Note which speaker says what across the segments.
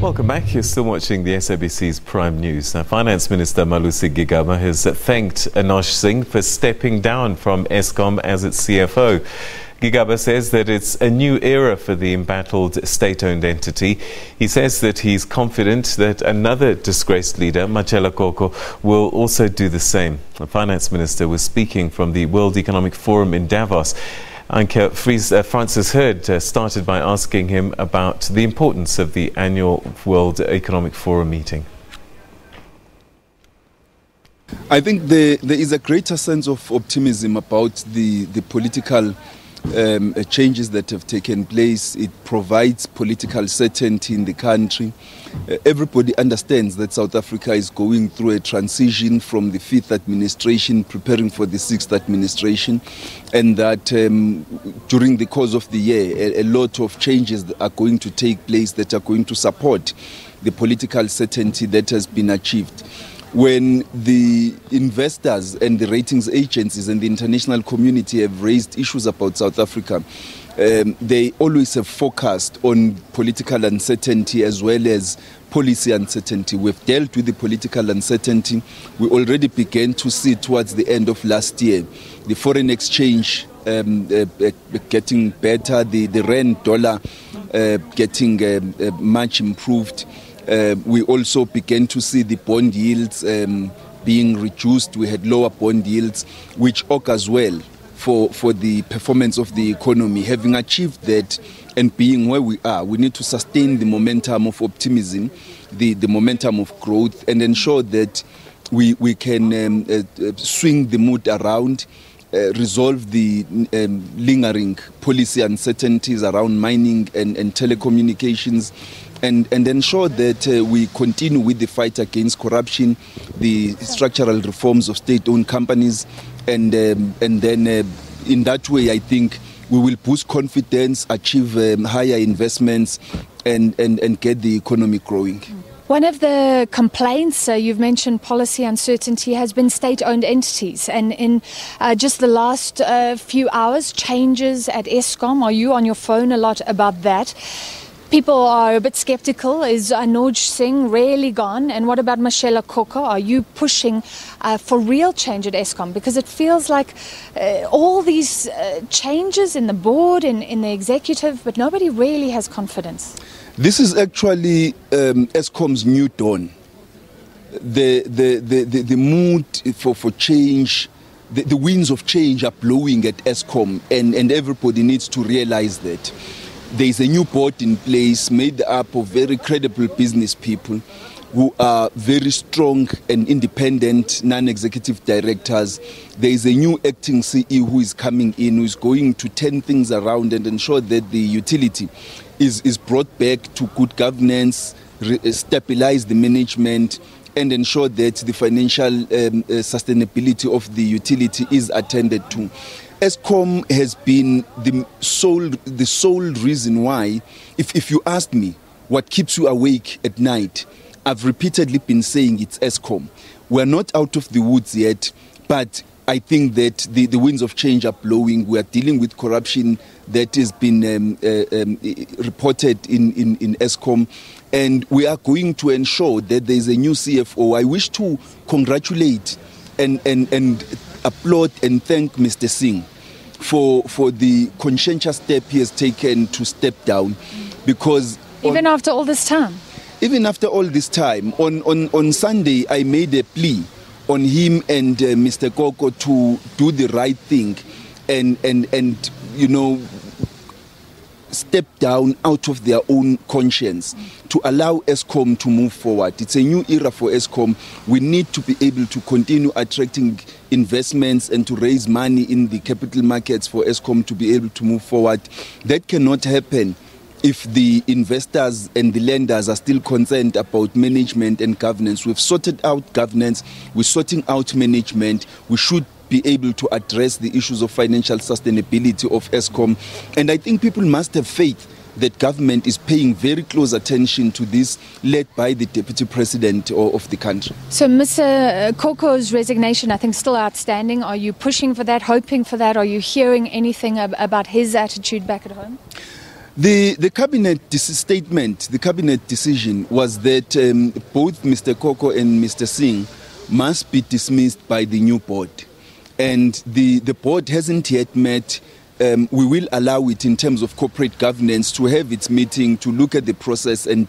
Speaker 1: Welcome back. You're still watching the SABC's Prime News. Now, Finance Minister Malusi Gigaba has thanked Anoj Singh for stepping down from Eskom as its CFO. Gigaba says that it's a new era for the embattled state-owned entity. He says that he's confident that another disgraced leader, Matshela Koko, will also do the same. The Finance Minister was speaking from the World Economic Forum in Davos. Francis Hurd started by asking him about the importance of the annual World Economic Forum meeting.
Speaker 2: I think there is a greater sense of optimism about the political changes that have taken place. It provides political certainty in the country. Everybody understands that South Africa is going through a transition from the 5th administration, preparing for the 6th administration, and that during the course of the year, a lot of changes are going to take place that are going to support the political certainty that has been achieved. When the investors and the ratings agencies and the international community have raised issues about South Africa, they always have focused on political uncertainty as well as policy uncertainty. We've dealt with the political uncertainty. We already began to see towards the end of last year the foreign exchange getting better, the rand dollar getting much improved. We also began to see the bond yields being reduced. We had lower bond yields, which augurs well for the performance of the economy. Having achieved that and being where we are, we need to sustain the momentum of optimism, the momentum of growth, and ensure that we can swing the mood around, resolve the lingering policy uncertainties around mining and telecommunications, and ensure that we continue with the fight against corruption, the structural reforms of state-owned companies, and then in that way, I think we will boost confidence, achieve higher investments, and get the economy growing.
Speaker 3: One of the complaints, you've mentioned policy uncertainty, has been state-owned entities. And in just the last few hours, changes at Eskom. Are you on your phone a lot about that? People are a bit skeptical. Is Anoj Singh really gone? And what about Matshela Koko? Are you pushing for real change at Eskom? Because it feels like all these changes in the board, in the executive, but nobody really has confidence.
Speaker 2: This is actually Eskom's new dawn. The mood for change, the winds of change are blowing at Eskom, and everybody needs to realize that. There is a new board in place made up of very credible business people who are very strong and independent non-executive directors. There is a new acting CEO who is coming in, who is going to turn things around and ensure that the utility is brought back to good governance, stabilize the management, and ensure that the financial sustainability of the utility is attended to. Eskom has been the sole reason why, if you ask me what keeps you awake at night, I've repeatedly been saying it's Eskom. We're not out of the woods yet, but I think that the winds of change are blowing. We are dealing with corruption that has been reported in Eskom, and we are going to ensure that there is a new CFO. I wish to congratulate and applaud and thank Mr. Singh for the conscientious step he has taken to step down, because
Speaker 3: even after all this time, on Sunday I made a plea on him and Mr. Koko to do the right thing and step down out of their own conscience to allow Eskom to move forward. It's a new era for Eskom. We need to be able to continue attracting investments and to raise money in the capital markets for Eskom to be able to move forward. That cannot happen if the investors and the lenders are still concerned about management and governance. We've sorted out governance, we're sorting out management. We should be able to address the issues of financial sustainability of Eskom. And I think people must have faith that government is paying very close attention to this, led by the Deputy President of the country. So Mr. Koko's resignation, I think, still outstanding. Are you pushing for that, hoping for that? Are you hearing anything about his attitude back at home?
Speaker 2: The cabinet statement, the cabinet decision was that both Mr. Koko and Mr. Singh must be dismissed by the new board. And the board hasn't yet met. We will allow it in terms of corporate governance to have its meeting, to look at the process and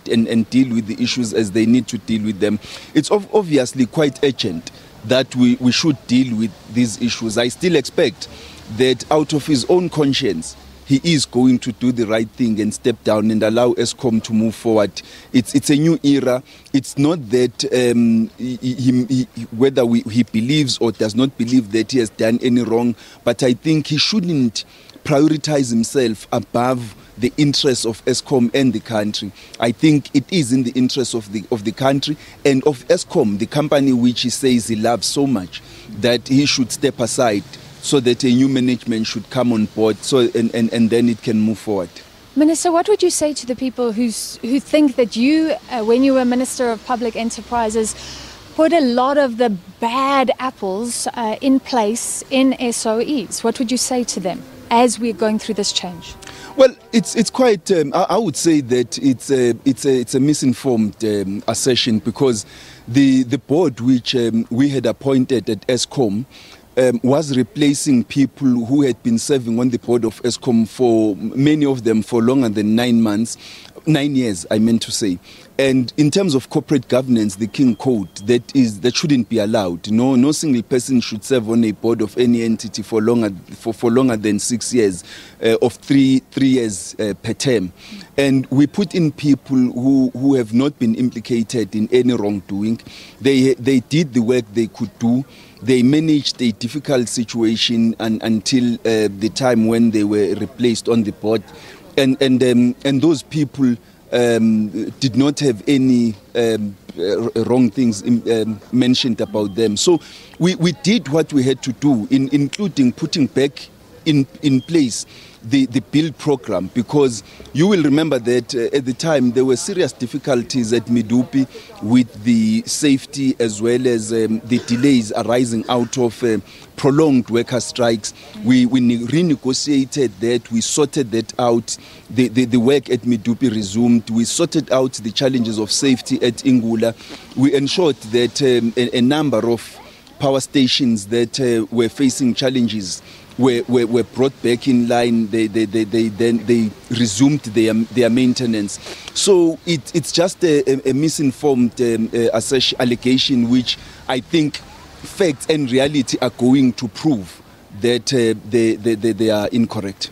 Speaker 2: deal with the issues as they need to deal with them. It's obviously quite urgent that we should deal with these issues. I still expect that out of his own conscience, he is going to do the right thing and step down and allow Eskom to move forward. It's a new era. It's not that whether he believes or does not believe that he has done any wrong, but I think he shouldn't prioritize himself above the interests of Eskom and the country. I think it is in the interest of the country and of Eskom, the company which he says he loves so much, that he should step aside so that a new management should come on board and then it can move forward.
Speaker 4: Minister, what would you say to the people who think that you, when you were Minister of Public Enterprises, put a lot of the bad apples in place in SOEs? What would you say to them as we're going through this change?
Speaker 2: Well, it's quite. I would say that it's a misinformed assertion, because the board which we had appointed at Eskom was replacing people who had been serving on the board of Eskom, for many of them for longer than 9 years, I meant to say. And in terms of corporate governance, the King Code, that shouldn't be allowed. No single person should serve on a board of any entity for longer than 6 years, of three years per term. And we put in people who have not been implicated in any wrongdoing. They did the work they could do. They managed a difficult situation until the time when they were replaced on the board, and those people did not have any wrong things mentioned about them. So we did what we had to do, including putting back in place the build program, because you will remember that at the time there were serious difficulties at Medupi with the safety as well as the delays arising out of prolonged worker strikes. We renegotiated that, we sorted that out, the work at Medupi resumed, we sorted out the challenges of safety at Ingula. We ensured that a number of power stations that were facing challenges were brought back in line. They resumed their maintenance. So it's just a misinformed allegation, which I think facts and reality are going to prove that they are incorrect.